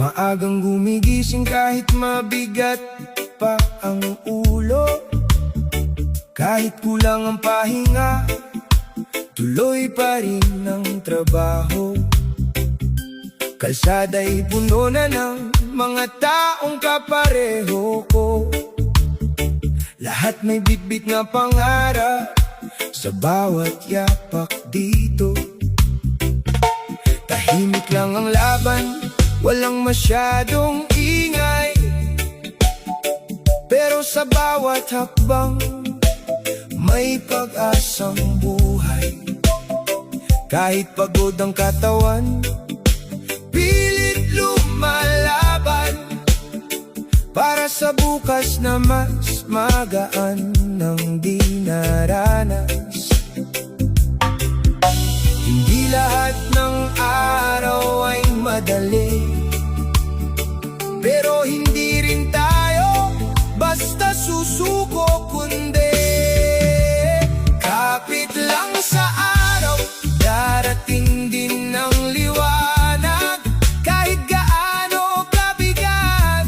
Maagang gumigising kahit mabigat pa ang ulo. Kahit kulang ang pahinga, tuloy pa rin ang trabaho. Kalsada'y puno na ng mga taong kapareho ko. Lahat may bitbit na pangarap sa bawat yapak dito. Tahimik lang ang laban, walang masyadong ingay. Pero sa bawat hakbang, may pag-asang buhay. Kahit pagod ang katawan, pilit lumalaban para sa bukas na mas magaan ng di naranas. Hindi lahat ng araw ay madali, pero hindi rin tayo basta susuko, kundi kapit lang sa araw, darating din ang liwanag. Kahit gaano kabigat,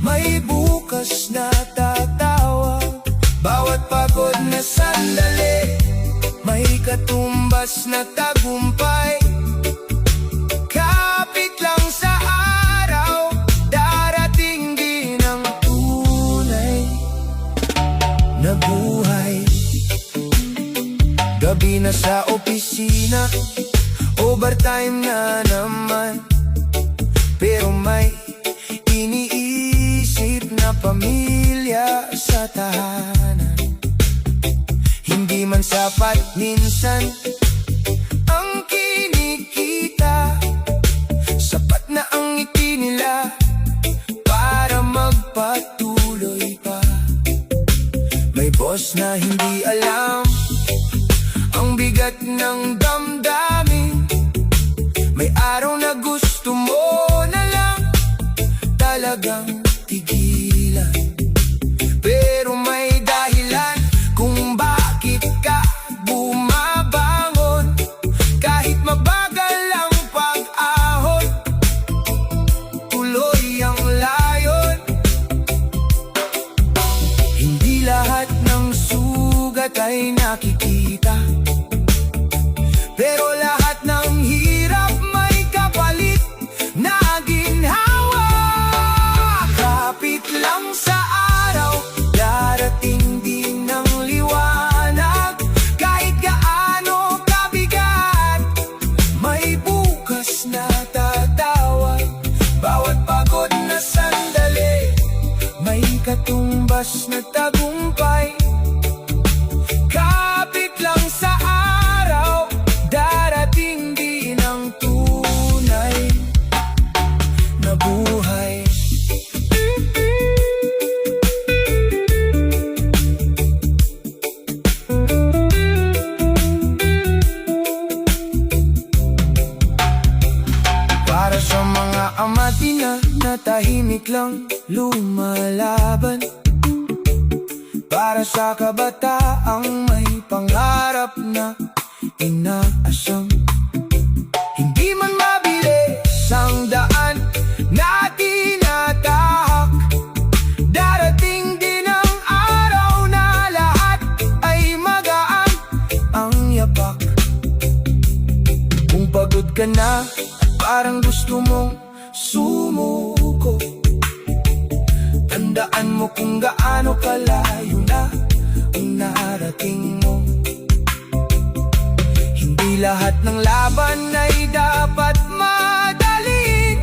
may bukas na tatawag. Bawat pagod na sandali, may katumbas na tagumpay. Kapit lang sa araw, darating din ang tunay na buhay. Gabi na sa opisina, overtime na naman, pero may iniisip na pamilya sa tahanan. Hindi man sapat minsan ang kinikita, sapat na ang ngiti nila para magpatuloy pa. May boss na hindi alam ang bigat ng damdamin. May araw na gusto mo na lang talagang tigilan, pero may dahilan kung bakit ka bumabangon. Kahit mabagal ang pag-ahon, tuloy ang layon. Hindi lahat ng sugat ay nakikita, pero lahat ng hirap may kapalit na ginhawa. Kapit lang sa araw, darating din ang liwanag. Kahit gaano kabigat, may bukas na tatawag. Bawat pagod na sandali, may katumbas na tagumpay. Kapit lang sa araw, darating din ang tunay na buhay. Para sa mga amatina na tahimik lang lumalaban, para sa kabataang may pangarap na inaasam. Hindi man mabilis ang daan na tinatahak, darating din ang araw na lahat ay magaan ang yapak. Kung pagod ka na, parang gusto mong sumuko, tandaan mo kung gaano kalayo na ang narating mo. Hindi lahat ng laban ay dapat madaliin.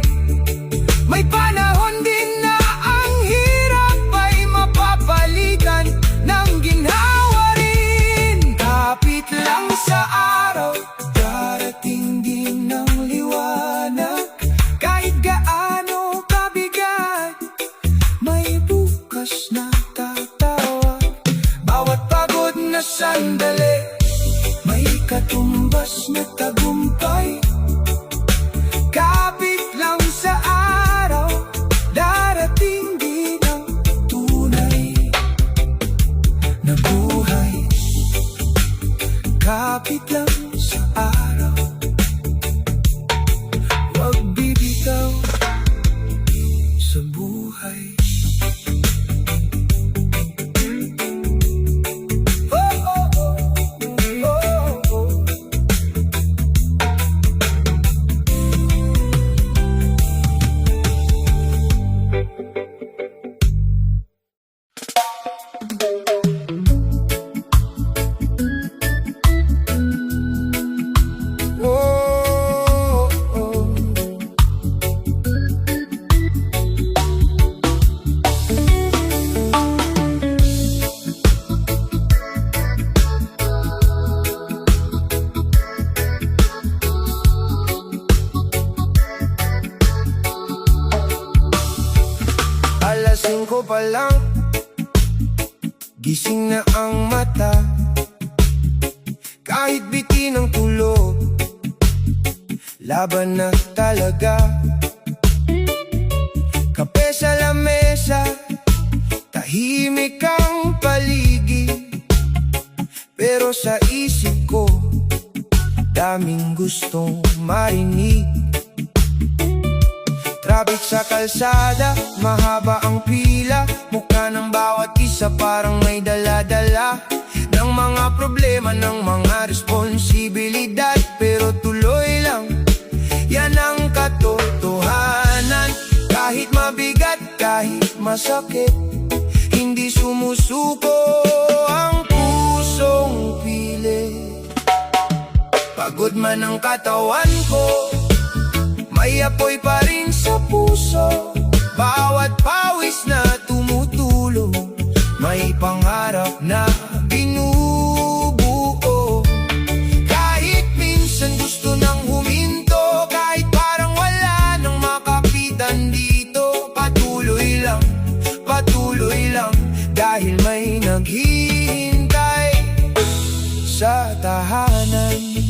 May panahon din na ang hirap ay mapapalitan ng ginhawa rin. Kapit lang sa araw, darating din ang liwanag. Kahit gaano kabigat, may bukas na tatawag. Bawat pagod na sandali, may katumbas na tagumpay. Kapit lang sa araw, 5 pa lang, gising na ang mata. Kahit bitin ang tulog, laban na talaga. Kape sa lamesa, tahimik ang paligid, pero sa isip ko, daming gustong marinig. Traffic sa kalsada, mahaba ang pila, mukha ng bawat isa parang may dala-dala ng mga problema, ng mga responsibilidad. Pero tuloy lang, yan ang katotohanan. Kahit mabigat, kahit masakit, hindi sumusuko ang pusong pilit. Pagod man ang katawan ko, may apoy pa rin sa puso. Bawat pawis na tumutulo, may pangarap na binubuo. Kahit minsan gusto nang huminto, kahit parang wala nang makapitan dito, patuloy lang, dahil may naghihintay sa tahanan.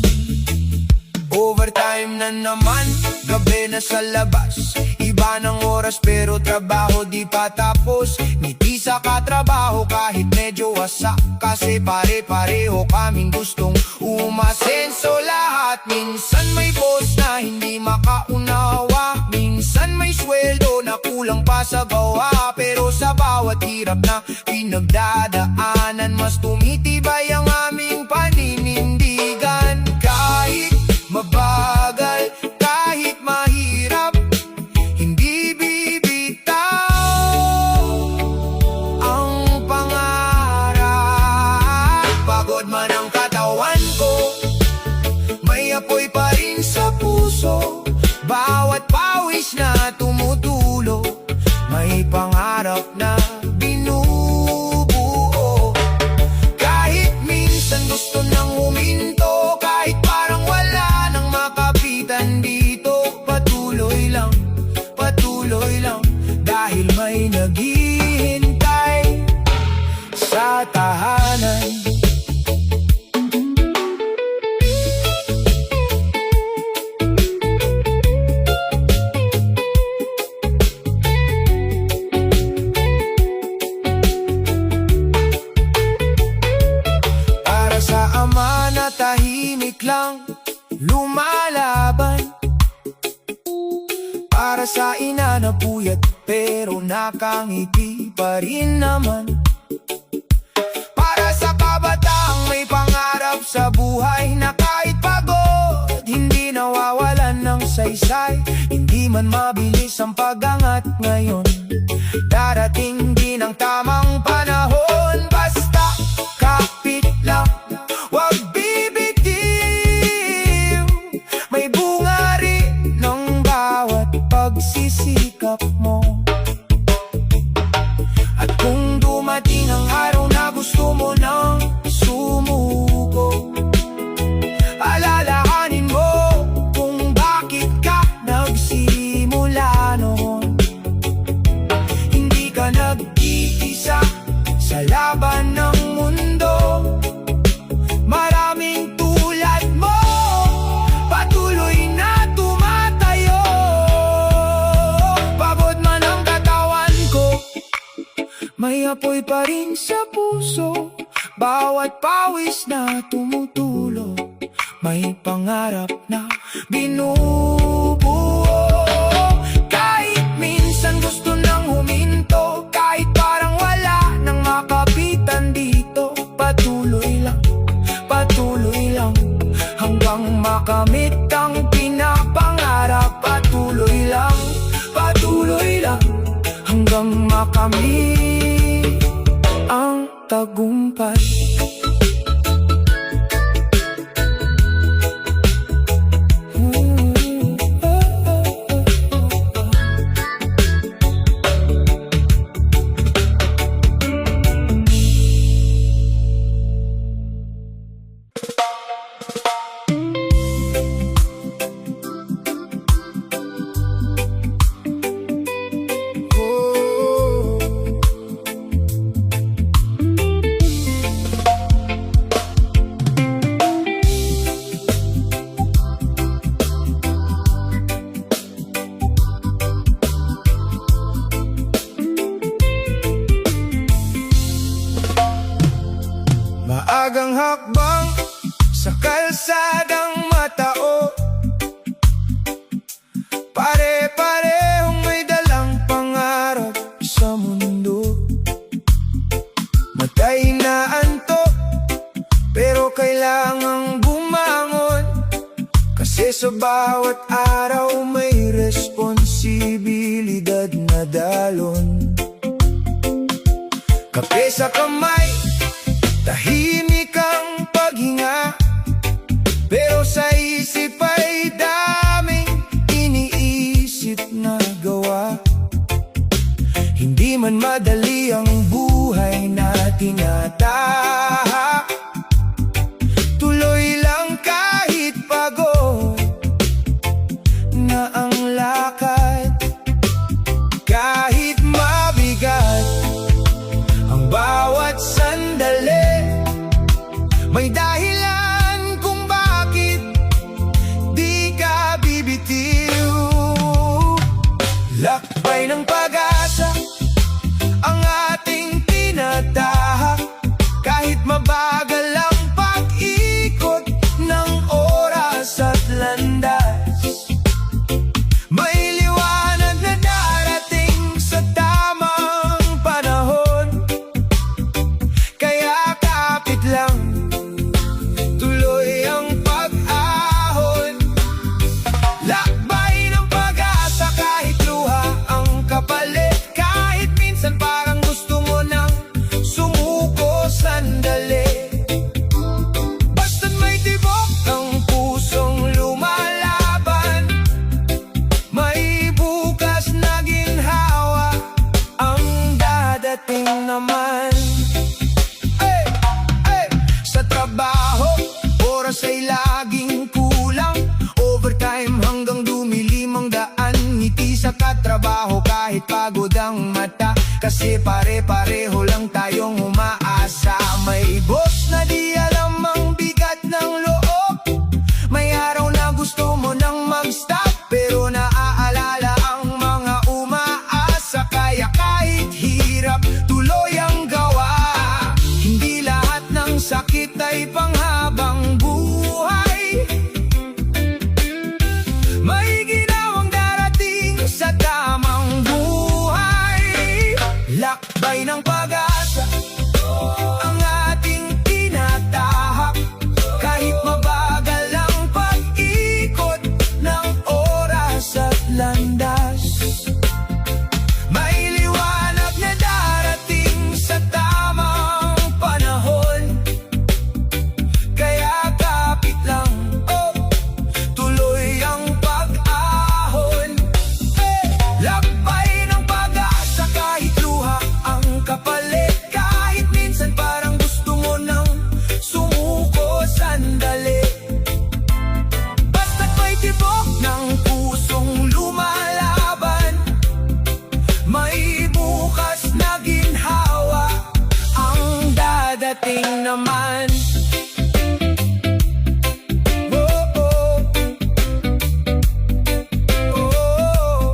Overtime na naman, gabi na sa labas, iba ng oras pero trabaho di pa tapos. Ngiti sa katrabaho kahit medyo wasak, kasi pare-pareho kaming gustong umasenso lahat. Minsan may boss na hindi makaunawa, minsan may sweldo na kulang pa sa gawa. Pero sa bawat hirap na pinagdadaanan, mas tumitibay ang aming paninindigan. Kahit mabagal, kahit mahirap, hindi bibitaw ang pangarap. Pagod man ang katawan ko, may apoy pa rin sa puso. Bawat pawis na tumutulo, may pangarap na binubuo. Kahit minsan gusto nang huminto, kahit parang wala nang makapitan dito, patuloy lang, dahil may naghihintay sa tahanan. Para sa ama na tahimik lang lumalaban, para sa ina na puyat pero nakangiti pa rin naman, para sa kabataang may pangarap sa buhay na kahit pagod, hindi nawawalan ng saysay. Hindi man mabilis ang pag-angat ngayon, darating din ang tamang panahon. Basta kapit lang, wag bibitiw, may bunga rin ng bawat pagsisikap mo. At kung dumating ang araw na gusto mo nang sumuko, alalahanin mo kung bakit ka nagsimula noon. Hindi ka nag-iisa sa laban ng mundo, maraming tulad mo patuloy na tumatayo. Pagod man ang katawan ko, may apoy pa rin sa puso. Bawat pawis na tumutulo, may pangarap na binubuo. Kahit minsan gusto nang huminto, kahit parang wala nang makapitan dito, patuloy lang, hanggang makamit ang pinapangarap. Patuloy lang, hanggang makamit ang tagumpay. maagang hakbang sa kalsadang matao. Pare-parehong may dalang pangarap sa mundo. Matay na antok, pero kailangang bumangon. Kasi sa bawat araw may responsibilidad na dalon. Kape sa kamay, tahimik ang paghinga, pero sa isip ay daming iniisip na gawa. Hindi man madali ang buhay na tinatahak, tuloy lang kahit pagod na ang lakad. Kahit mabigat ang bawat sandali, may dahilan kung bakit di ka bibitiw. Lakbay ng pag-asa ang ating tinatahak, kahit mabagal ang pag-ikot ng oras at landas. May liwanag na darating sa tamang panahon, kaya kapit lang, tuloy ang pag-ahon. Lakbay ng pag-asa kahit luha ang kapalit, kahit minsan parang gusto mo nang sumuko sandali. Basta't may tibok ng pusong lumalaban, may bukas na ginhawa ang dadating naman. Sa trabaho, oras ay laging kulang, overtime hanggang dumilim ang daan. Ngiti sa katrabaho kahit pagod ang mata, kasi pare-pareho lang tayong umaasa. May boss na di alam ang bigat ng loob, may araw na gusto mo nang mag-stop, pero naaalala ang mga umaasa. Kaya kahit hirap, tuloy ang gawa. Hindi lahat ng sakit ay panghabang buhay, may ginawang darating sa tamang buhay. Lakbay ng pag-asa ang ating tinatahak, kahit mabagal ang pag-ikot ng oras at landas. May liwanag na darating sa tamang panahon, kaya kapit lang, tuloy ang pag-ahon. Lakbay ng pag-asa kahit luha ang kapalit, kahit minsan parang gusto mo nang sumuko sandali. Basta't may tibok ng pusong lumalaban, may bukas na ginhawa ang dadating naman. Oh, oh. Oh.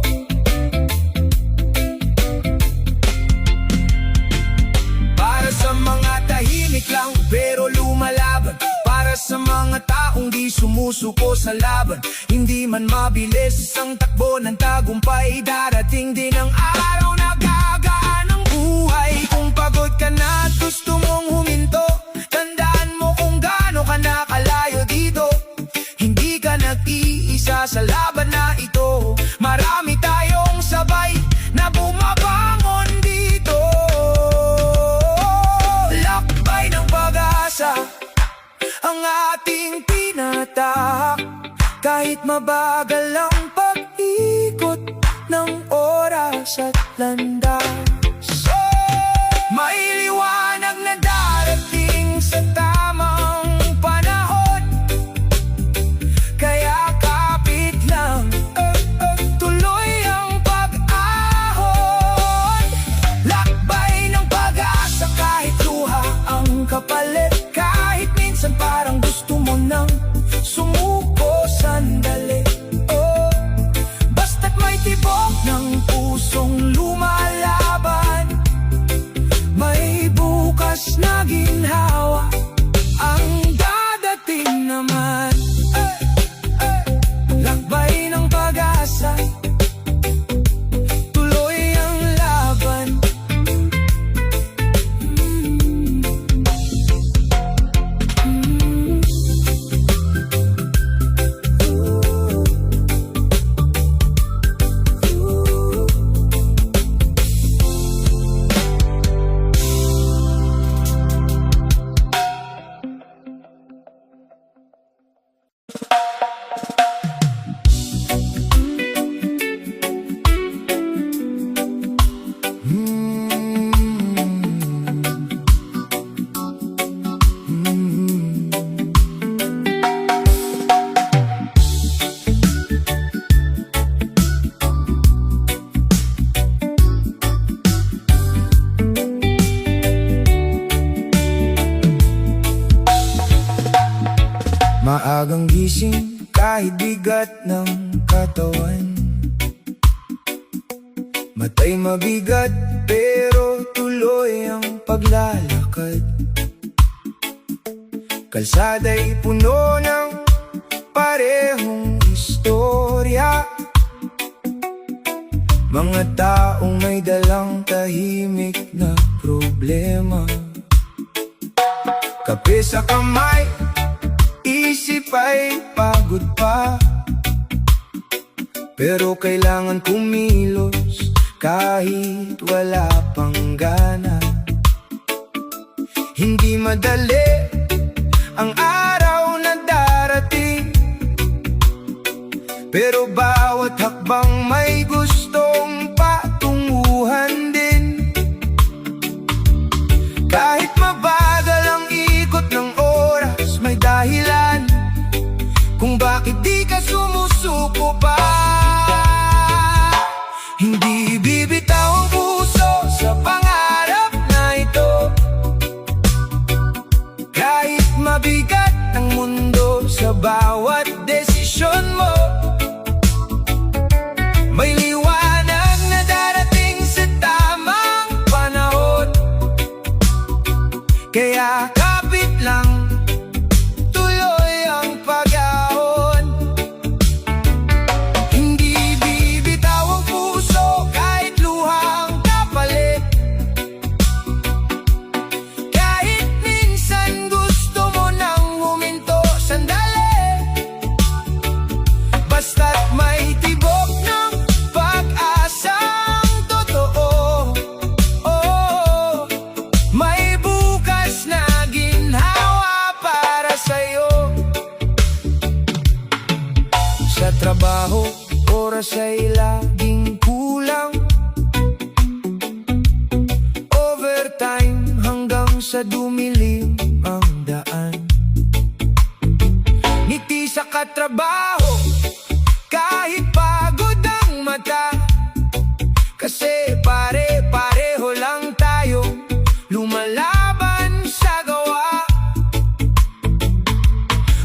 Para sa mga tahimik lang pero lumalaban, para sa mga taong di sumusuko sa laban. Hindi man mabilis ang takbo ng tagumpay, darating din ang araw na gagaan ang buhay. Kung pagod ka na at gusto mong huminto, tandaan mo kung gaano ka nakalayo dito. Hindi ka nag-iisa sa laban na ito, marami tayong sabay na bumabangon dito. Lakbay ng pag-asa ang ating tinatahak, kahit mabagal ang pag-ikot ng oras at landas. May liwanag na darating sa tamang panahon, kaya kapit lang, tuloy ang pag-ahon. Lakbay ng pag-asa kahit luha ang kapalit, kahit minsan parang gusto mo nang sumuko sandali. Basta't may tibok ng pusong lumalaban, Maagang gising kahit bigat ng katawan, matay mabigat pero tuloy ang paglalakad. Kalsada'y puno ng parehong istorya, mga taong may dalang tahimik na problema. Kape sa kamay, isip ay pagod pa, pero kailangan kumilos kahit wala pang gana. Hindi madali ang araw na darating, pero bawat hakbang may gustong patunguhan din. Kahit mabagal ang ikot ng oras, may dahilan kung bakit di ka sumusuko pa. Hindi bibitaw ang puso sa pangarap na ito, kahit mabigat ang mundo sa bawat desisyon mo. May liwanag na darating sa tamang panahon, kaya kapit lang, tuloy ang pag-ahon. Hindi bibitaw ang puso kahit luhang kapalit, kahit minsan gusto mo nang huminto sandali. Basta't may tibok ng pag-asang totoo, oh, may bukas na ginhawa para sa'yo. Sa trabaho, oras ay laging kulang, overtime hanggang sa dumilim ang daan. Ngiti sa katrabaho kahit pagod ang mata, kasi pare-pareho lang tayo lumalaban sa gawa.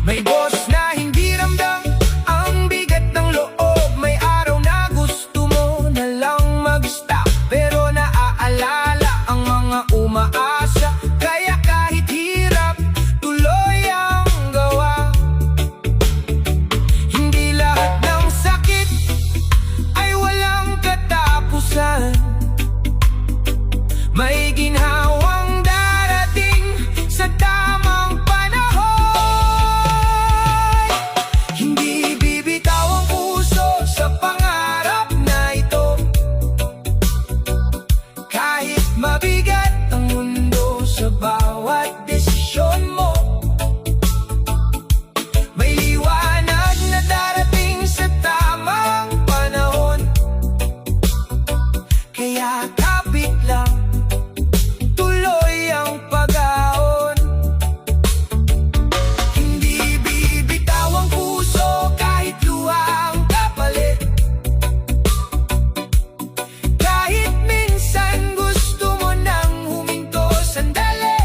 May boss na hindi ramdam ang bigat ng loob, may araw na gusto mo na lang mag-stop, pero naaalala ang mga umaasa, kaya kahit hirap, tuloy ang gawa. Hindi lahat ng sakit ay walang katapusan, may ginhawang darating sa tamang panahon. Hindi bibitaw ang puso sa pangarap na ito, kahit mabigat ang mundo sa bawat desisyon mo. May liwanag na darating sa tamang panahon, kaya kapit lang, tuloy ang pag-ahon. Hindi bibitaw ang puso kahit luhang kapalit, kahit minsan gusto mo nang huminto sandali.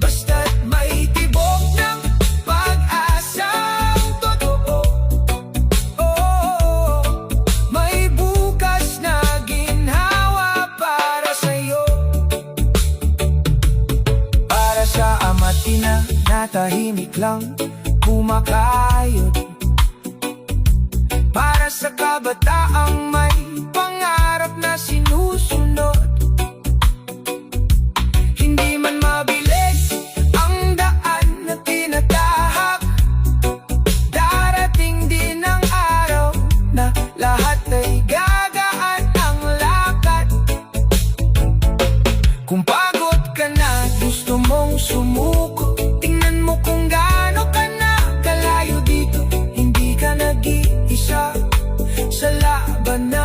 Basta't may tibok ng pag-asang totoo, oh, may bukas na ginhawa para sa'yo. Para sa ama't ina na tahimik lang kumakayod, para sa kabataang may pangarap na sinusunod. Hindi man mabilis ang daan na tinatahak, darating din ang araw na lahat ay gagaan ang lakad. Kung pagod ka na, gusto mong sumuko, tingnan mo kung gaano ka na kalayo dito. Hindi ka nag-iisa sa laban na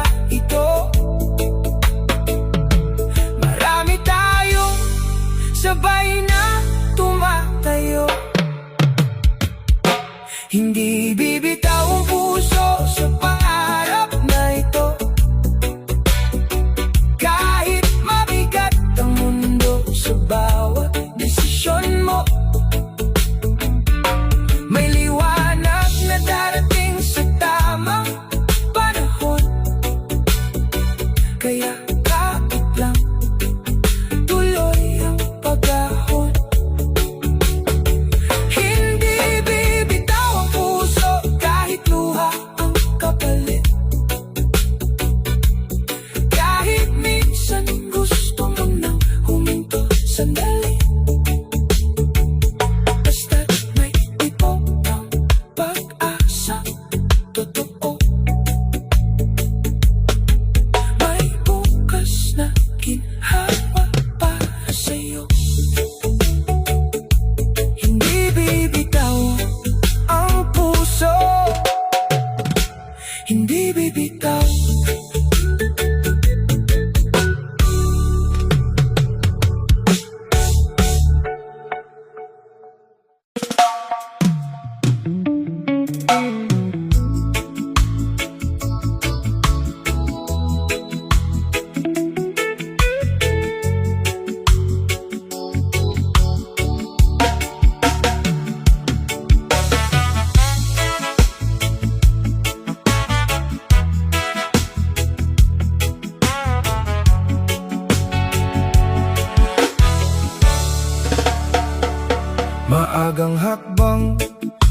maagang hakbang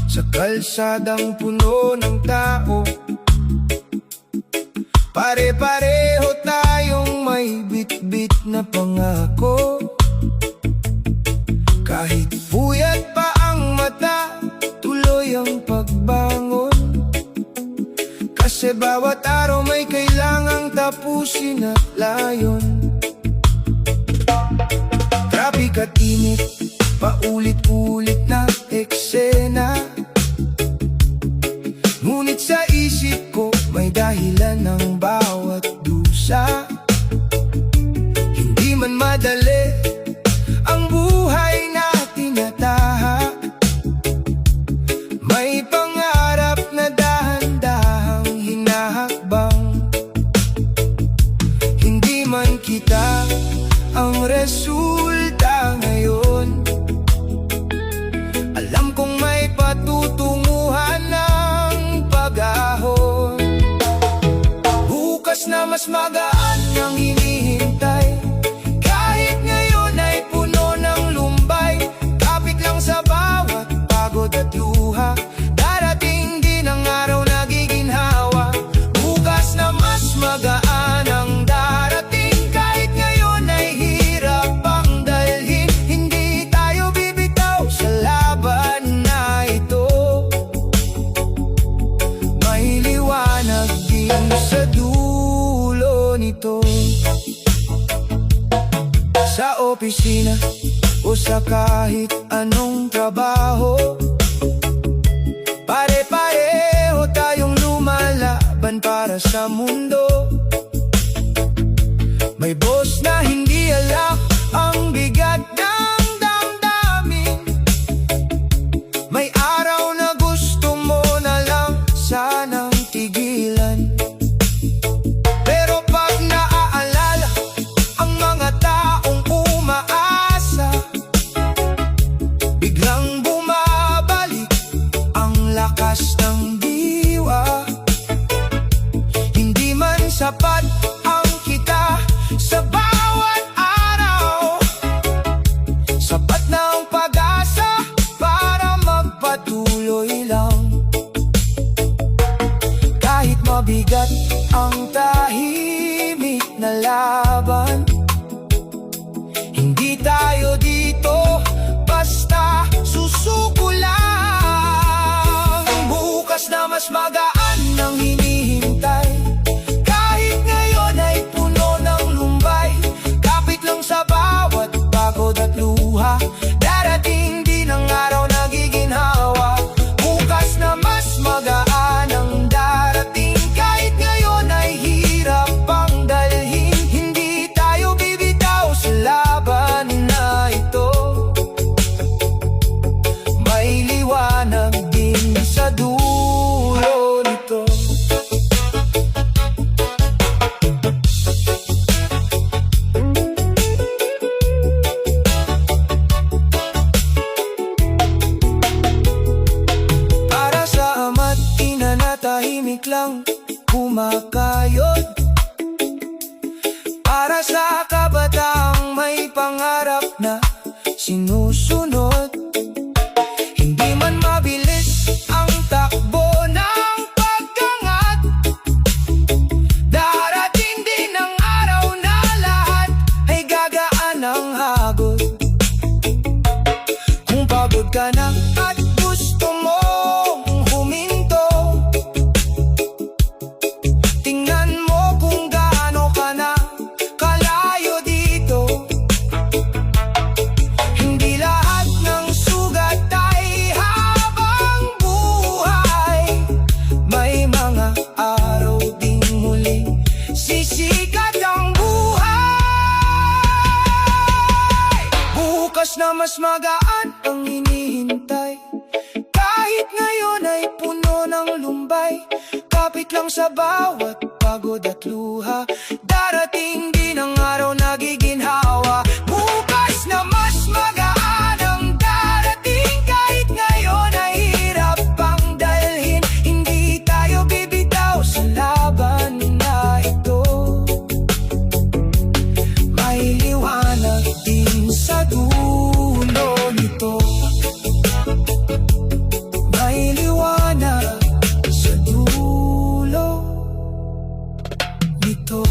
sa kalsadang puno ng tao. Pare-pareho tayong may bit-bit na pangako. Kahit puyat pa ang mata, tuloy ang pagbangon. Kasi bawat araw may kailangang tapusin at layon. Traffic at init, paulit-ulit na eksena. Ngunit sa isip ko may dahilan ng bawat dusa. Hindi man madali ang buhay na tinataha. May pangarap na dahan-dahang hinahakbang. Hindi man kita ang resulta ngayon, alam kong may patutunguhan ng pag-ahon. Bukas na mas magaan ang hinihintay, kahit ngayon ay puno ng lumbay. Kapit lang sa bawat pagod at luha, darating din ang araw na giginhawa. Bukas na mas magaan ang darating, kahit ngayon ay hirap ang dalhin. Hindi tayo bibitaw sa laban na ito. May liwanag din sa dulo nito. Sa opisina o sa kahit anong trabaho, pare-pareho tayong lumalaban para sa mundo. May boss na hindi alak ang bigat ng damdamin. May araw na gusto mo na lang sanang tigilan. Pero pag naaalala ang mga taong umaasa, biglang bumabalik ang lakas ng diwa. Hindi man sapat ang kita sa bawat araw, sapat na ang pag-asa para magpatuloy lang. Kahit mabigat ang tahimik na laban, hindi tayo dito basta susuko lang. Bukas na mas magaan ang hinihintay, kahit ngayon ay puno ng lumbay. Kapit lang sa bawat pagod at luha, darating din ang araw na giginhawa. Bukas na mas magaan ang darating, kahit ngayon ay hirap pang dalhin. Hindi tayo bibitaw sa laban na ito. May liwanag din sa dulo nito. Para sa ama't ina na tahimik lang kumakayod, para sa kabataang may pangarap na sinusunod. Hindi man mabilis ang takbo ng pag-angat, darating din ang araw na lahat ay gagaan ang hagod. Kung pagod ka na at gusto mong huminto, tingnan mo kung gaano ka na kalayo dito. Hindi lahat ng sugat ay habang buhay. May mga araw ding muling sisikat ang buhay. Bukas na mas magaan ang hinihintay, kahit ngayon ay puno ng lumbay. Kapit lang sa bawat pagod at luha, darating din ang araw na giginhawa. Bukas na mas magaan ang darating, kahit ngayon ay hirap pang dalhin. Hindi tayo bibitaw sa laban na ito. May liwanag din sa dulo nito. ito.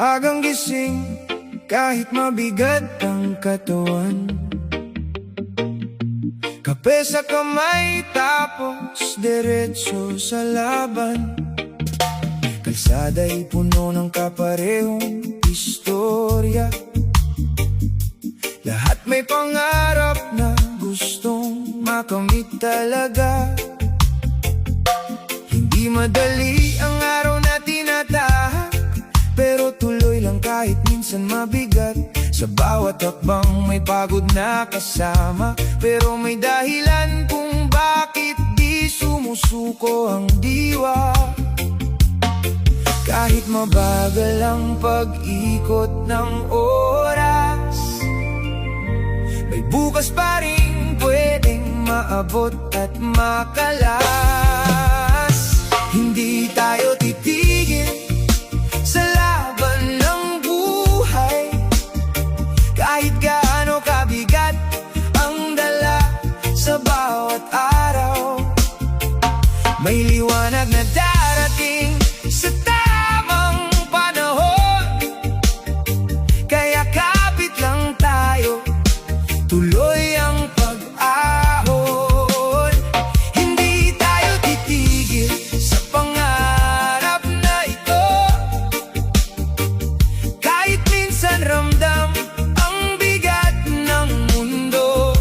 Maagang gising kahit mabigat ang katawan, kape sa kamay tapos diretso sa laban. Kalsada'y puno ng kaparehong istorya, lahat may pangarap na gustong makamit talaga. Hindi madali ang araw na tinatahak, pero tuloy lang kahit minsan mabigat. Sa bawat hakbang may pagod na kasama, pero may dahilan kung bakit di sumusuko ang diwa. Kahit mabagal ang pag-ikot ng oras, may bukas pa rin pwedeng maabot at makalas. Hindi tayo titigil sa laban ng buhay, kahit gaano kabigat ang dala sa bawat araw. May liwanag na darating sa tamang panahon, kaya kapit lang tayo, tuloy ang pag-ahon. Hindi tayo titigil sa pangarap na ito, kahit minsan ramdam ang bigat ng mundo.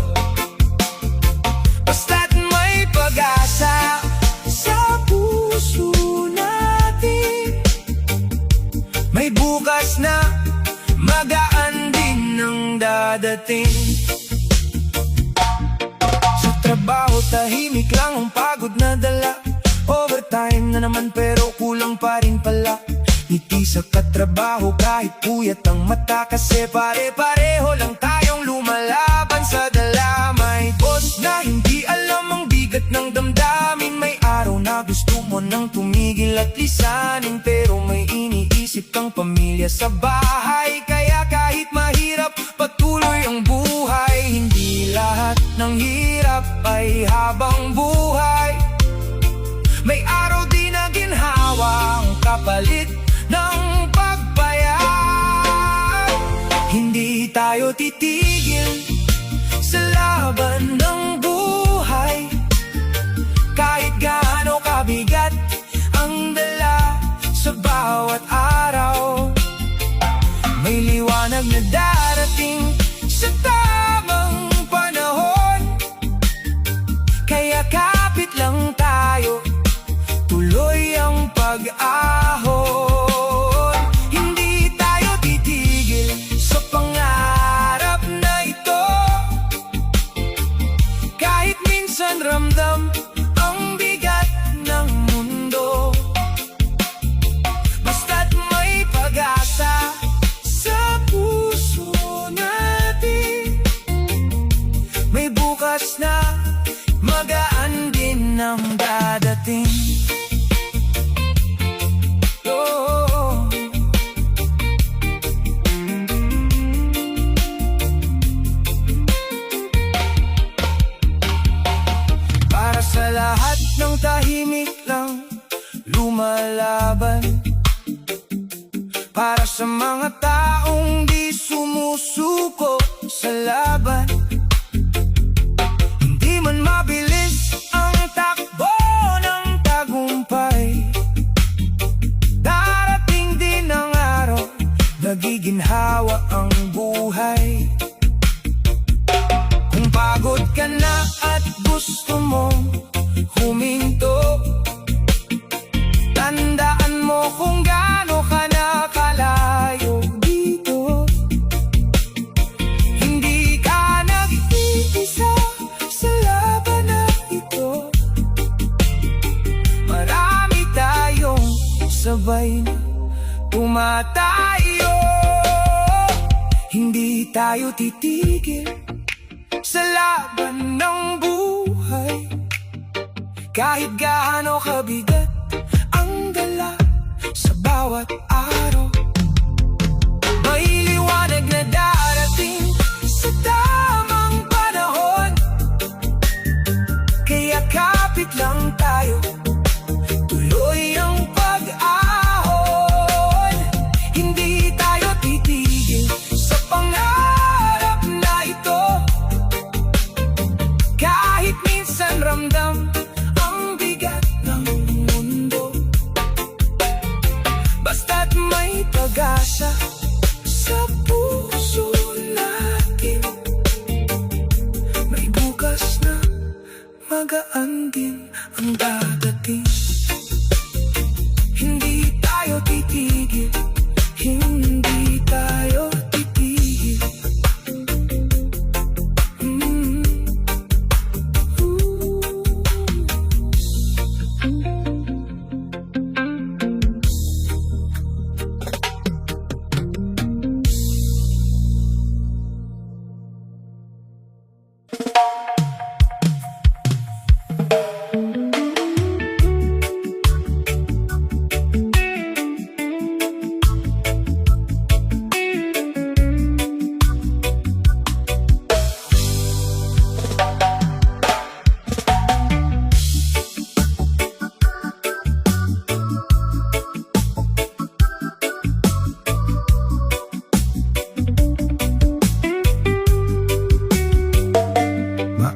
Basta't may pag-asa sa puso natin, may bukas na magaan din ang dadating. Sa trabaho tahimik lang ang pagod na dala, overtime na naman pero kulang pa rin pala. Ngiti sa katrabaho kahit puyat ang mata, kasi pare-pareho lang tayong lumalaban sa dala. May boss na hindi alam ang bigat ng damdamin, may araw na gusto mo nang tumigil at lisanin, pero may iniisip kang pamilya sa bahay. Kaya kahit mahirap, patuloy ang buhay. Hindi lahat ng hirap ay habang buhay, may araw din na ginhawa ang kapalit ng pagpayag. Hindi tayo titigil sa laban ng buhay, kahit gaano kabigat ang dala sa bawat araw. May liwanag na darating sa tamang panahon, kaya kapit lang tayo, tuloy ang pag-ahon. Hindi tayo titigil sa pangarap na ito, kahit minsan ramdam ang bigat ng mundo. Basta't may pag-asa sa puso natin, may bukas na magaan din ang dadating. Para sa lahat ng tahimik lang lumalaban, para sa mga taong di sumusuko sa laban. Hindi man mabilis ang takbo ng tagumpay, darating din ang araw, nagiginhawa ang buhay. Kung pagod ka na at gusto mong huminto, tandaan mo kung gaano ka nakalayo dito. Hindi ka nag-iisa sa laban tayo titigil sa laban ng buhay. Kahit gaano kabigat ang dala sa bawat araw, may liwanag na darating sa tamang panahon. Kaya kapit lang tayo, tuloy ang pag-ahon. Hindi tayo titigil sa pangarap na ito. Kahit minsan ramdam ang bigat ng mundo, basta't may pag-asa sa puso natin, may bukas na magaan din ang dadating. Hindi tayo titigil, hindi tayo titigil.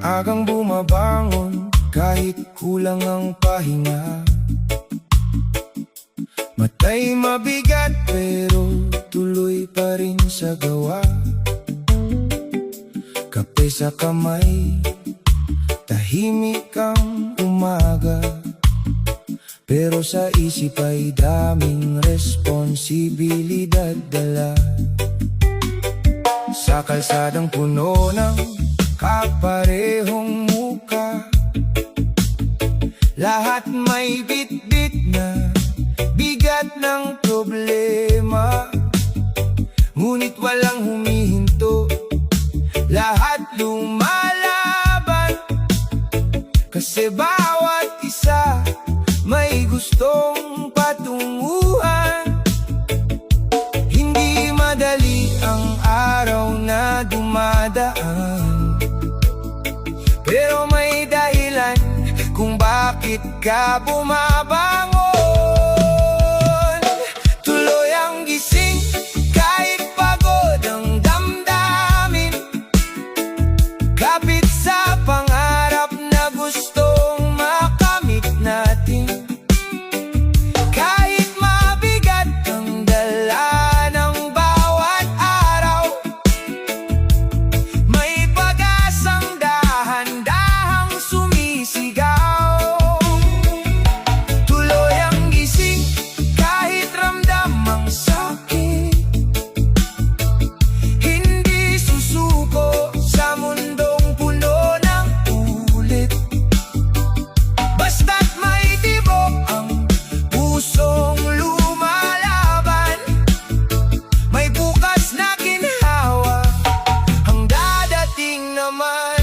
Maagang bumabangon kahit kulang ang pahinga, matay mabigat pero tuloy pa rin sa gawa. Kape sa kamay, tahimik ang umaga, pero sa isip ay daming responsibilidad dala. Sa kalsadang puno ng kaparehong muka, lahat may bit-bit na bigat ng problema. Ngunit walang humihinto, lahat lumalaban, kasi bawat isa may gustong patunguhan. Hindi madali ang araw na dumadaan, pero may dahilan kung bakit ka bumabangon. Tuloy ang gising kahit pagod ang damdamin, kapit sa pangarap na gustong makamit natin. Kahit mabigat ang dala ng bawat araw, may pag-asang dahan-dahang sumisigaw. Tuloy ang gising kahit ramdam ang sakit, hindi susuko sa mundong puno ng ulit. Basta't may tibok ang pusong lumalaban, may bukas na ginhawa ang dadating naman.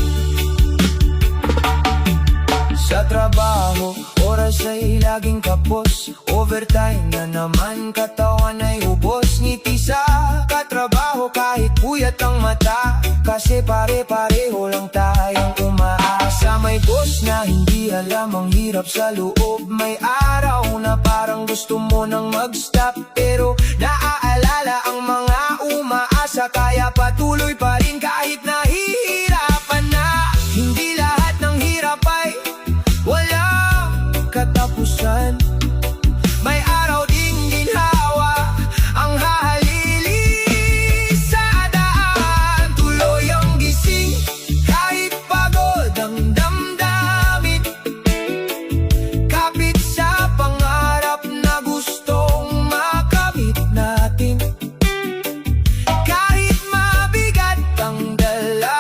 Sa trabaho, oras ay laging kapos, overtime na naman, katawan ay ubos. Ngiti sa katrabaho kahit puyat ang mata, kasi pare-pareho lang tayong umaasa. May boss na hindi alam ang hirap sa loob, may araw na parang gusto mo nang mag-stop, pero naaalala ang mga umaasa, kaya patuloy pa rin kahit nahihirapan na. Hindi lahat ng hirap ay walang katapusan, may araw ding ginhawa ang hahalili sa daan. Tuloy ang gising kahit pagod ang damdamin, kapit sa pangarap na gustong makamit natin. Kahit mabigat ang dala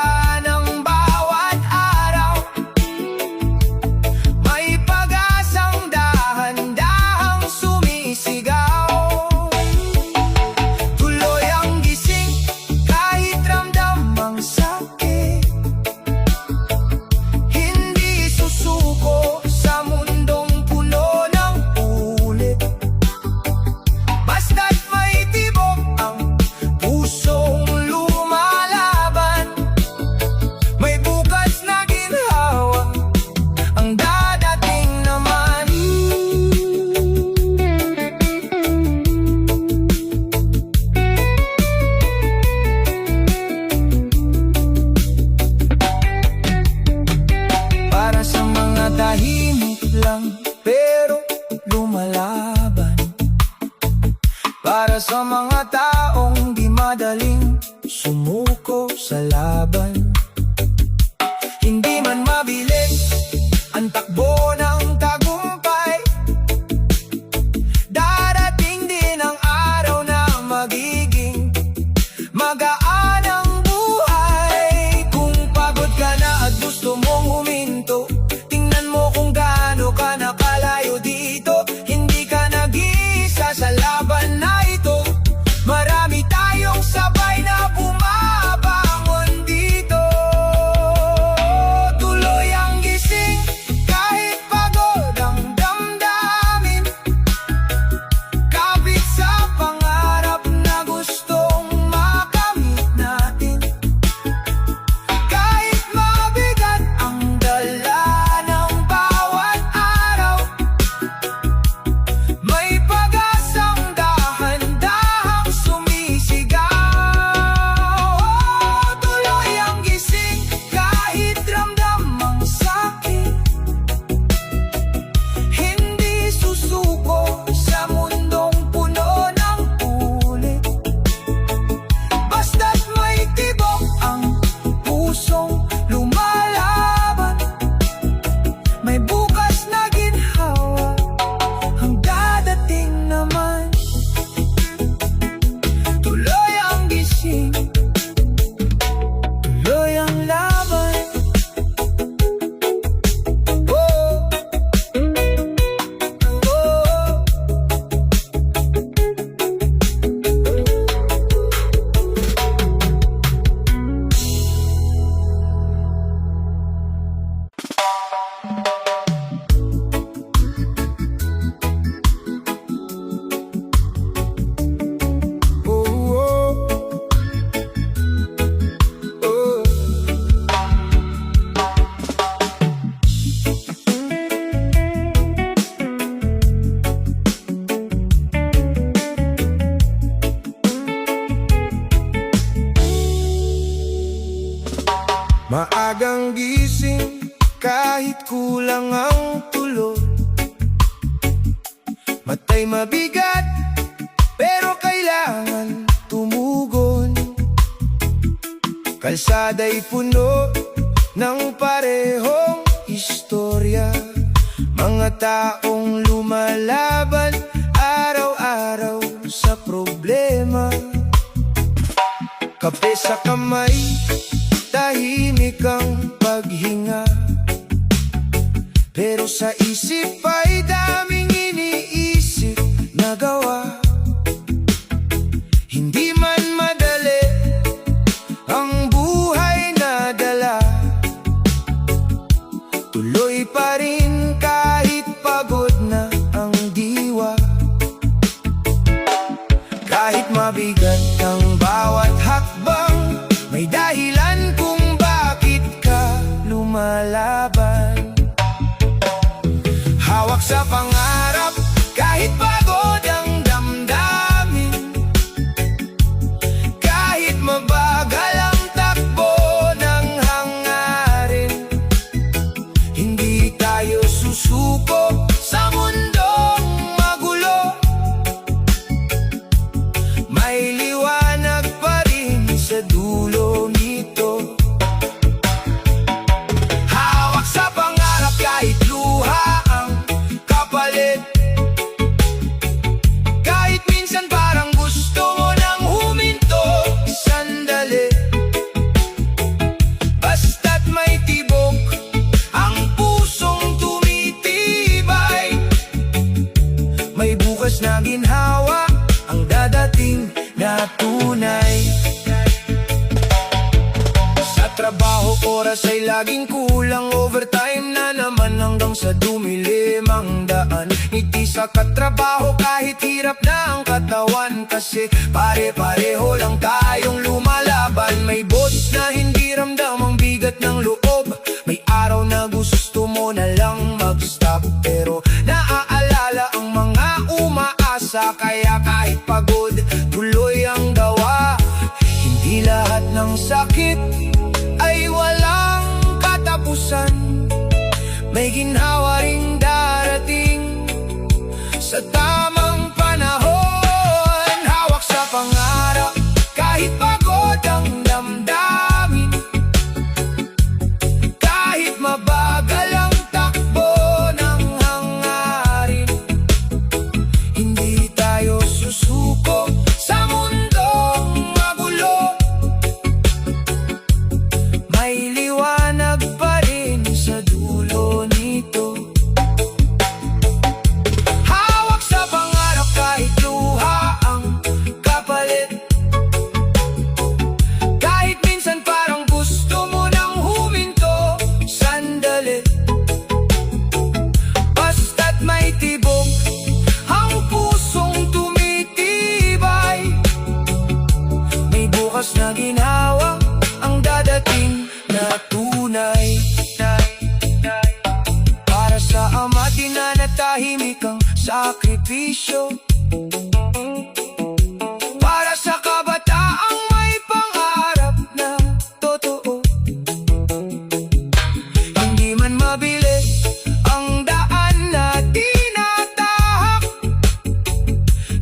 tahimik lang pero lumalaban para sa mga taong di madaling sumuko sa laban. Hindi man mabilis ang takbo ng tagumpay, darating din ang araw na magiging magaan ang buhay. Kung pagod ka na at gusto mong huminto, tingnan mo kung gaano ka nakalayo dito. Hindi ka nag-iisa sa laban na ito, marami tayong sabay na bumabangon dito. Tuloy ang gising kahit pagod ang damdamin, kapit sa pangarap na gustong makamit natin. Kahit mabigat ang dala ng bawat araw, may pag-asang dahan-dahang sumisigaw. Tuloy ang gising kahit ramdam ang sakit, hindi susuko sa mundong puno ng ulit. Basta't may tibok ang pusong lumalaban, may bukas na ginhawa ang dadating naman. Tuloy ang gising, tuloy ang laban. Oh, oh. Maagang gising kahit kulang ang tulog, matay mabigat pero kailangan tumugon. Kalsada'y puno ng parehong istorya, mga taong lumalaban araw-araw sa problema. Kape sa kamay, tahimik ang paghinga, pero sa isip ay daming iniisip na gawa. Hindi man madali ang buhay na dala, tuloy pa rin kahit pagod na ang diwa. Kahit mabigat ang bawat hakbang, may dahilan kung bakit ka lumalaban. Hawak sa pangarap kahit pagod ang damdamin, kahit mabagal ang takbo ng hangarin. Hindi tayo susuko sa mundong magulo, may liwanag pa rin sa dulo nito. Hawak sa pangarap kahit luha ang kapalit, kahit minsan parang gusto mo nang huminto sandali. Basta't may tibok ang pusong tumitibay, may bukas na ginhawa ang dadating na tunay. Sa trabaho oras ay laging kulang, overtime na naman hanggang sa dumilim ang daan. Ngiti sa katrabaho kahit hirap na ang katawan, kasi pare-pareho lang tayong lumalaban. May boss na hindi ramdam ang bigat ng loob, may araw na gusto mo na lang mag-stop, pero naaalala ang mga umaasa. Kaya kahit pagod, tuloy ang gawa. Hindi lahat ng sakit ay walang katapusan, may ginhawa ring darating sa tamang panahon. Hawak sa pangarap kahit pagod ang damdamin, kahit mabagal ang takbo ng hangarin. Hindi tayo susuko sa mundong magulo, may liwanag pa rin sa dulo nito. Hawak sa pangarap kahit luha ang kapalit, kahit minsan parang gusto mo nang huminto sandali. Basta't may tibok ang pusong tumitibay, may bukas na ginawa ang dadating na tunay. Para sa ama dinanatahimik ang sakripisyo, para sa kabataang may pangarap na totoo. Hindi man mabilis ang daan na tinatahak,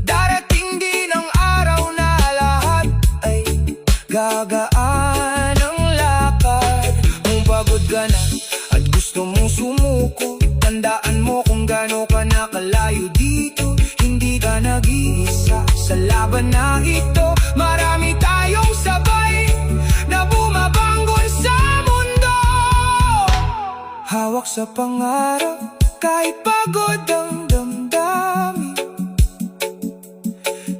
darating din ang araw na lahat ay gagaan ang lakad. Kung pagod ka na at gusto mong sumuko, tandaan mo kung gaano ka nakalayo dito. Hindi ka nag-iisa sa laban na ito. Marami tayong sabay na bumabangon sa mundo. Hawak sa pangarap kahit pagod ang damdamin,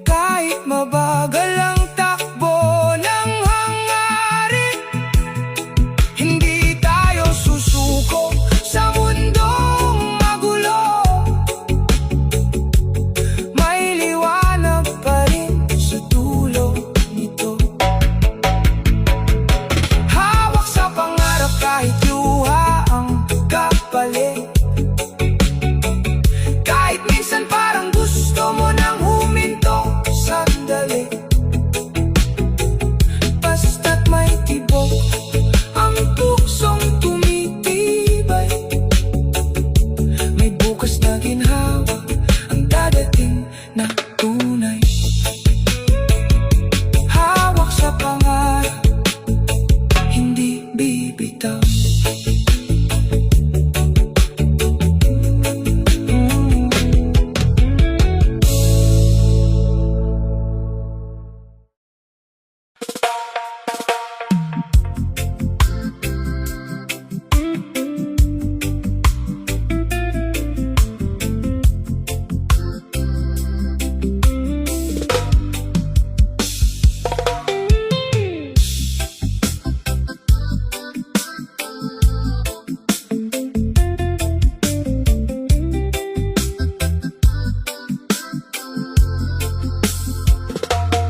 kahit mabagal ang takbo ng hangarin. Hindi tayo susuko sa mundong magulo, may liwanag pa rin sa dulo nito. Hawak sa pangarap kahit luha ang kapalit, kahit minsan parang gusto mo nang huminto sandali. Basta't may tibok ang pusong tumitibay, may bukas na ginhawa ang dadating na tunay. Hawak sa pangarap, hindi bibitaw.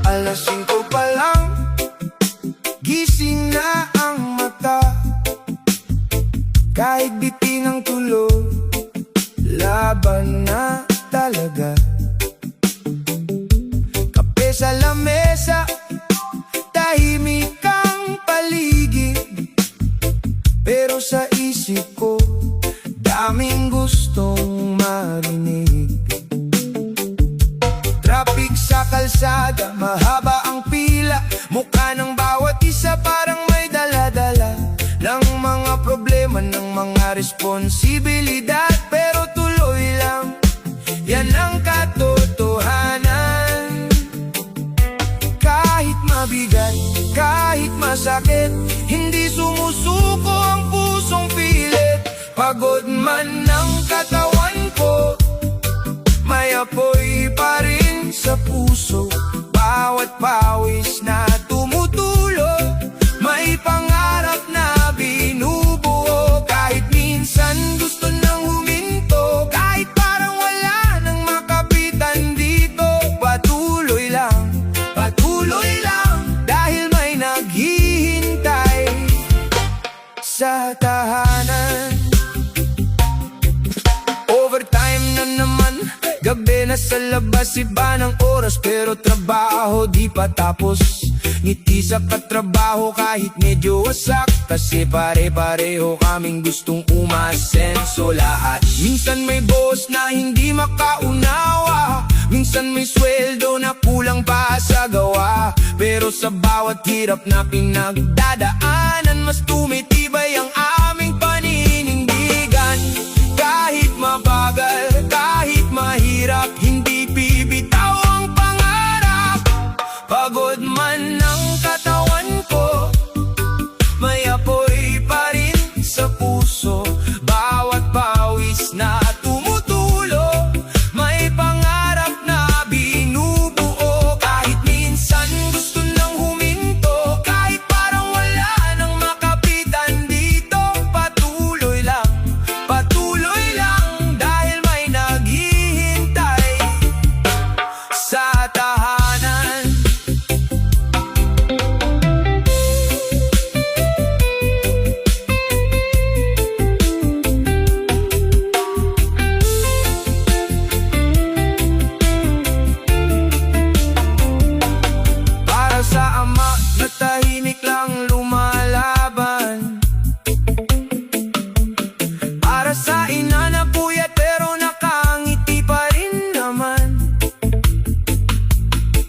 Alas 5 pa lang, gising na ang mata, kahit biting ang tulog, laban na talaga. Kape sa lamesa, tahimik ang paligid, pero sa isip ko, daming gustong marinig. Traffic sa kalsada, mahaba ang pila, mukha ng bawat isa parang may dala-dala ng mga problema, ng mga responsibilidad. Pero tuloy lang, yan ang katotohanan. Kahit mabigat, kahit masakit, hindi sumusuko ang pusong pilit. Pagod man ang katawan ko, may apoy pa rin sa puso. Bawat pawis na tumutulo, may pangarap na binubuo. Kahit minsan gusto nang huminto, kahit parang wala nang makapitan dito. Patuloy lang, dahil may naghihintay sa tahanan. Overtime na naman, gabi nasa labas, iba ng oras pero trabaho di pa tapos. Ngiti sa katrabaho kahit medyo wasak, kasi pare-pareho kaming gustong umasenso lahat. Minsan may boss na hindi makaunawa, minsan may sweldo na kulang pa sa gawa. Pero sa bawat hirap na pinagdadaanan, mas tumitibay ang aming paninindigan. Kahit mabagal, kahit mahirap, hindi bibitaw ang pangarap. Pagod man ang katawan ko, may apoy pa rin sa puso. Bawat pawis na tumutulo, may pangarap na binubuo. Kahit minsan gusto nang huminto, kahit parang wala nang makapitan dito, patuloy lang, dahil may naghihintay sa tahanan. Para sa ama na tahimik lang lumalaban, para sa ina na puyat pero nakangiti pa rin naman,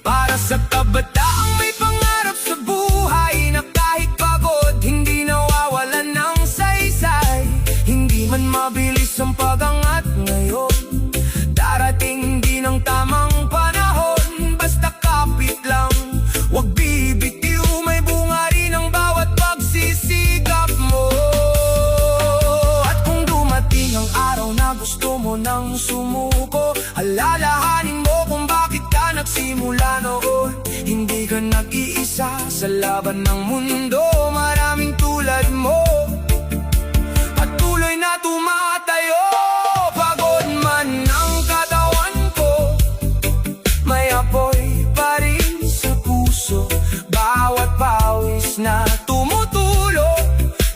para sa kabataang may pangarap sa buhay, na kahit pagod hindi nawawalan ng saysay. Hindi man mabilis ang pagangat ngayon, darating din ang tamang panahon. Basta kapit lang, wag bibitiw, may bunga rin ang bawat pagsisikap mo. At kung dumating ang araw na gusto mo nang sumuko, alalahanin mo kung bakit ka nagsimula noon. Hindi ka nag-iisa sa laban ng mundo, maraming tulad mo patuloy na tumatayo. Pagod man ang katawan ko, may apoy pa rin sa puso. Bawat pawis na tumutulo,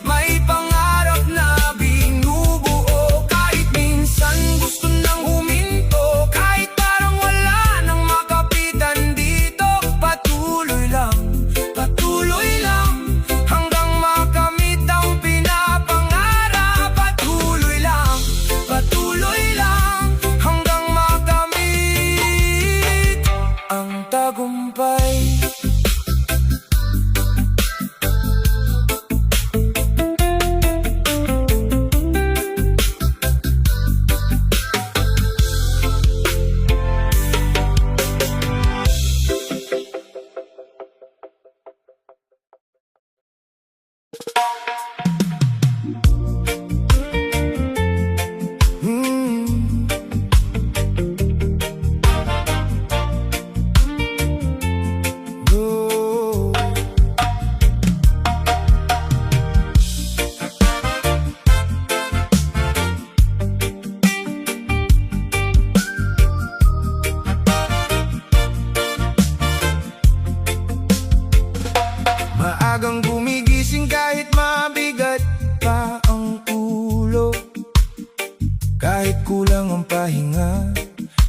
may pangarap na binubuo. Kahit minsan gusto nang huminto, kahit parang wala nang makapitan dito, patuloy lang, hanggang makamit ang pinapangarap. Patuloy lang, hanggang makamit ang tagumpay. Oh. Maagang gumigising kahit mabigat pa ang ulo, kahit kulang ang pahinga,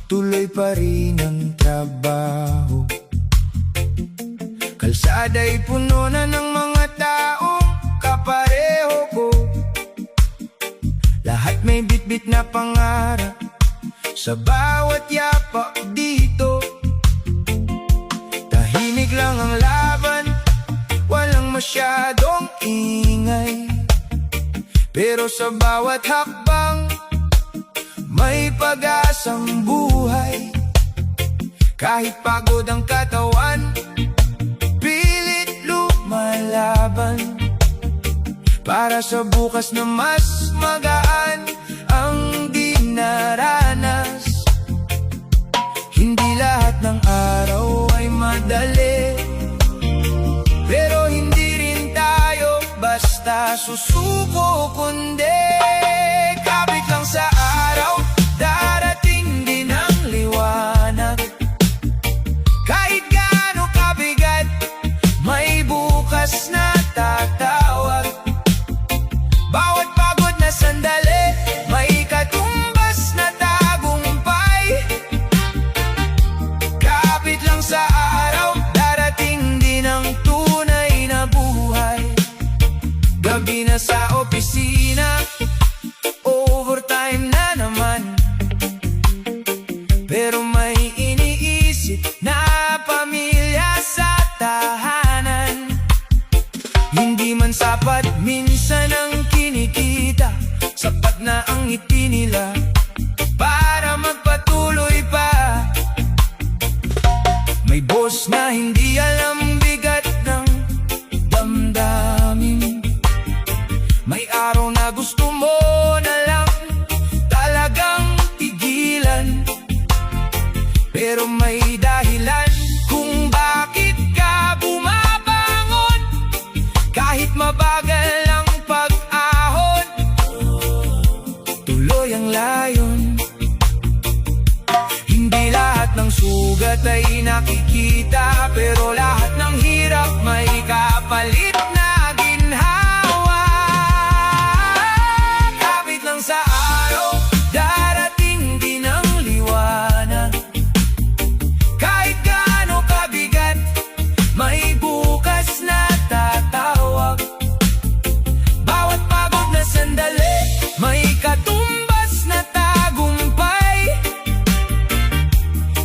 tuloy pa rin ang trabaho. Kalsada'y puno na ng mga taong kapareho ko, lahat may bitbit na pangarap sa bawat yapak dito. Tahimik lang ang laban, walang masyadong ingay, pero sa bawat hakbang may pag-asang buhay. Kahit pagod ang katawan, pilit lumalaban, para sa bukas na mas magaan ang dinaranas. Hindi lahat ng araw ay madali, pero hindi rin tayo basta susuko, kundi kapit lang sa araw, darating din ang liwanag. Kahit gaano kabigat, may bukas na tatawag. Bawat pagod na sandali, may katumbas na tagumpay. pero may dahilan kung bakit ka bumabangon. Kahit mabagal ang pag-ahon, tuloy ang layon. Hindi lahat ng sugat ay nakikita, pero lahat ng hirap may kapalit na ginhawa. Kapit lang sa araw, darating din ang liwanag. Kahit gaano kabigat, may bukas na tatawag. Bawat pagod na sandali, may katumbas na tagumpay.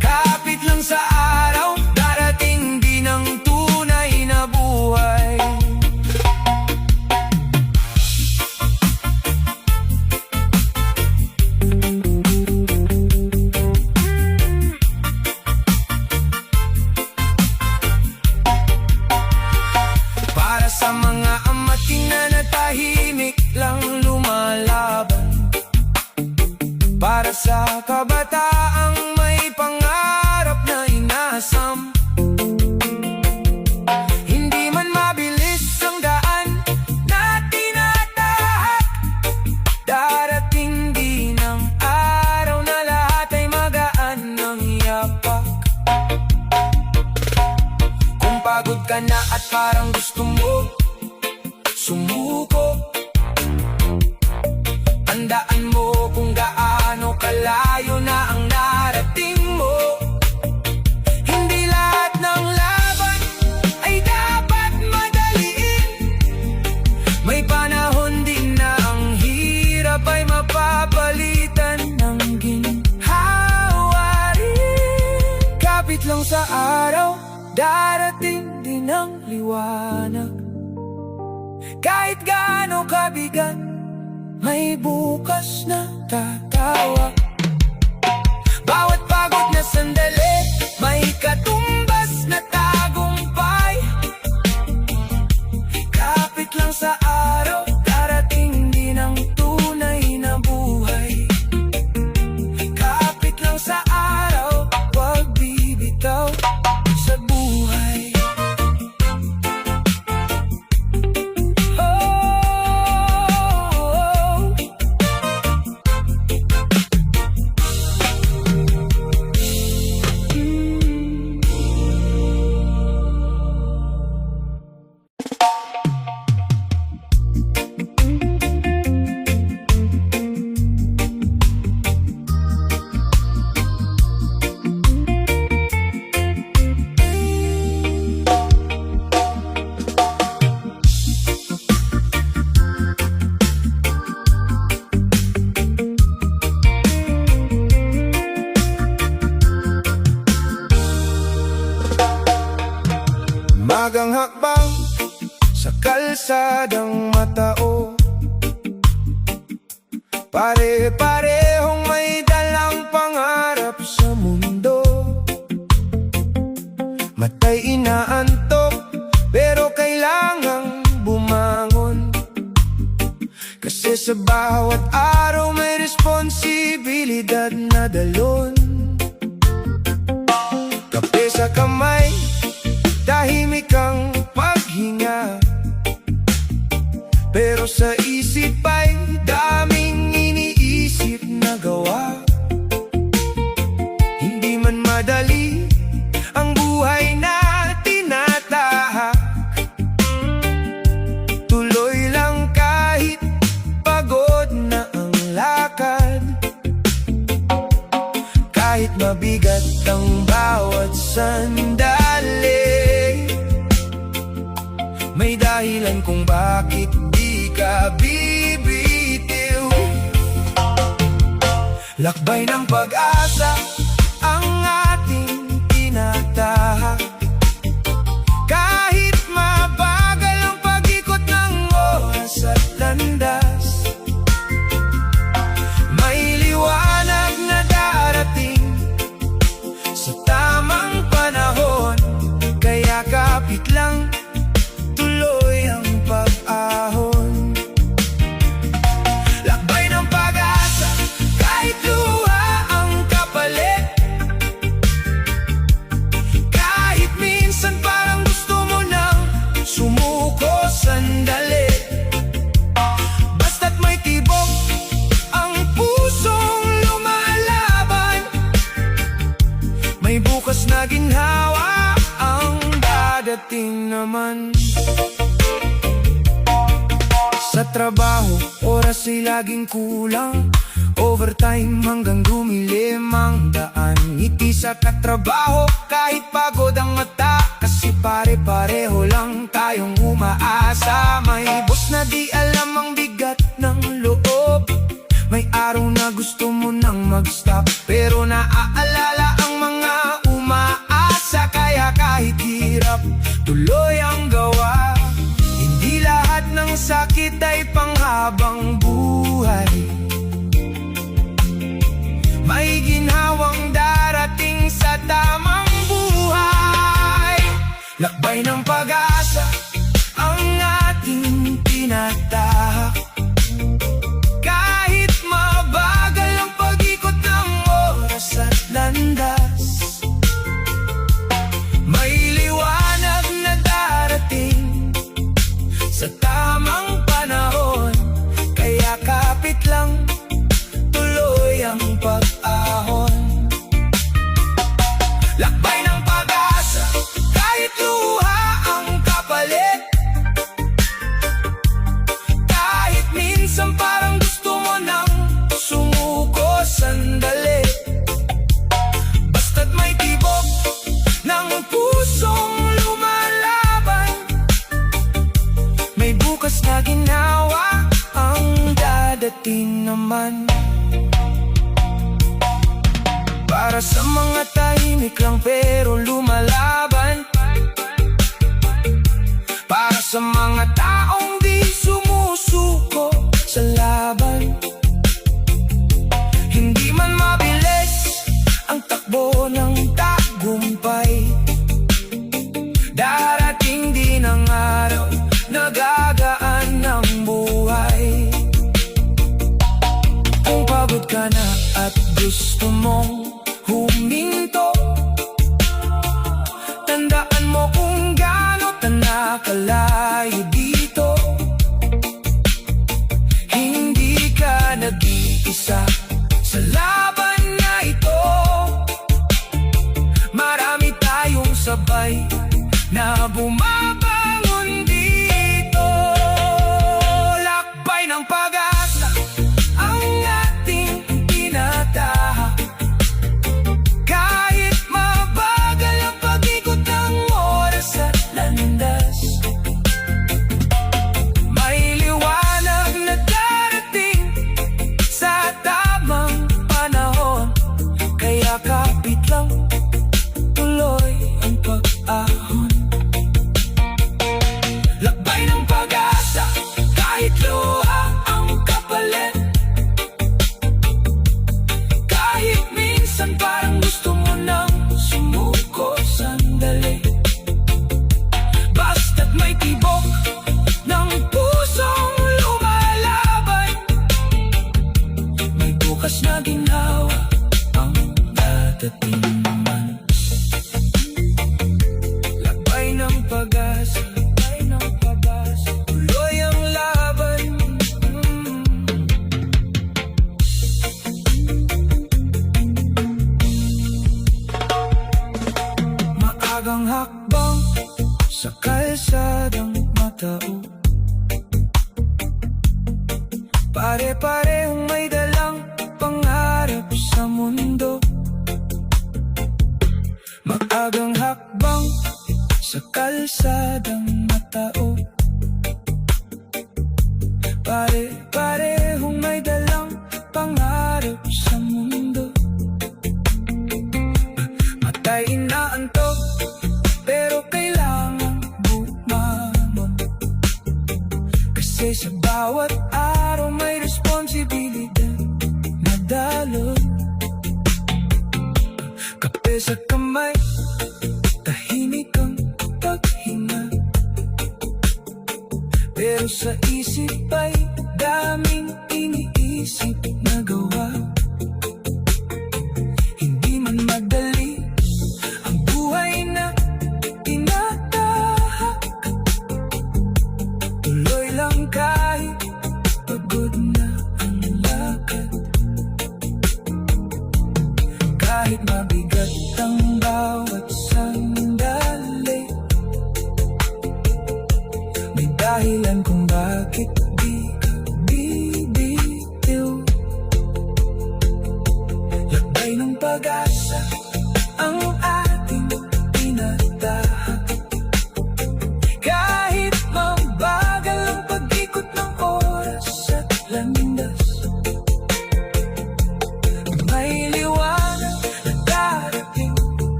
Kapit lang sa araw, darating din ang tunay na buhay. Para sa mga amating na natahimik lang lumalaban, para sa kabataang may pangarap na inasam. Hindi man mabilis ang daan na tinatahak, darating din ang araw na lahat ay magaan ng yapak. Kung pagod ka na at parang gusto mo sumuko, tandaan mo kung gaano kalayo na ang narating mo. Hindi lahat ng laban ay dapat madaliin. May panahon din na ang hirap ay mapapalitan ng ginhawa rin. Kapit lang sa araw, darating din ang liwanag. Kahit gaano kabigat, may bukas na tatawa. Bawat pagod na sandali, may katumbas na tagumpay. Kapit lang sa araw, darating din ang tunay na buhay. Kapit lang sa araw, huwag bibitaw sa buhay. Magang hakbang sa kalsadang matao, pare-parehong may dalang pangarap sa mundo. Matay inaantok, pero kailangang bumangon. Kasi sa bawat araw may responsibilidad na dalon. Kape sa kamay, tahimik ang paghinga, pero sa isip ay daming iniisip na gawa. Hindi man madali ang buhay na tinatahak, tuloy lang kahit pagod na ang lakad. Kahit mabigat ang bawat sandali, may dahilan kung bakit di ka bibitiw. Lakbay ng pag-asa ang ating tinatahak. Kahit mabagal ang pag-ikot ng oras at landas, may liwanag na darating sa tamang panahon. Kaya kapit lang, tuloy ang pag-ahon. Lakbay ng pag-asa, kahit luha ang kapalit, darating naman. Sa trabaho, oras ay laging kulang. Overtime hanggang gumilim ang daan. Ngiti sa katrabaho kahit pagod ang mata. Kasi pare-pareho lang tayong umaasa. May boss na di alam ang bigat ng loob. May araw na gusto mo nang mag-stop, pero naaalala ang mga umaasa. Kaya kahit hirap, tuloy ang gawa. Hindi lahat ng sakit ay panghabang buhay. May ginhawang darating sa tamang buhay. Lakbay ng pag-asa ang ating tinatahak. Kahit mabagal ang pag-ikot ng oras at landas, may liwanag na darating sa tamang panahon. Kaya kapit lang, tuloy ang pag-ahon. Lakbay ng pag-asa, kahit luha ang kapalit. Kahit minsan parang gusto mo nang sumuko sandali. Basta't may tibok ng pusong lumalaban, may bukas na ginawa ang dadating naman. Para sa mga tahimik lang pero lumalaban, para sa mga taong di sumusuko sa laban. Hindi man mabilis ang takbo ng tagumpay, darating din ang araw na gagaan ng buhay. Kung pagod ka na at gusto mong huminto, tandaan mo kung gaano ka nakalayo dito. Hindi ka nag-iisa sa laban na ito. Marami tayong sabay na bumabangon dito. Lakbay ng pag-asa ang ating tinatahak. Kahit mabagal ang pag-ikot ng oras at landas, may liwanag na darating sa tamang panahon. Kaya kapit lang, tuloy ang pag-ahon. Lakbay ng pag-asa, kahit luha ang kapalit. Kahit minsan parang gusto mo nang sumuko sandali. Basta't may tibok ng pusong lumalaban, may bukas na ginawa ang dadating naman. Lakbay ng pag-asa, tuloy ang laban. Maagang hakbang sa kalsadang matao, pare-parehong may dalang pangarap sa mundo. Maagang hakbang sa kalsadang matao, pare-parehong may dalang pangarap sa mundo. Matay inaantok, pero kailangan bumangon. Kasi sa bawat araw may responsibilidad na dalon. Kape sa kamay, tahimik ang paghinga, pero sa isip ay daming iniisip na gawa. Hindi man madali ang buhay na tinatahak, tuloy lang kahit pagod na ang lakad. Kahit mabigat ang bawat sandali, dahilan kung bakit di ka bibitiw. Lakbay ng pag-asa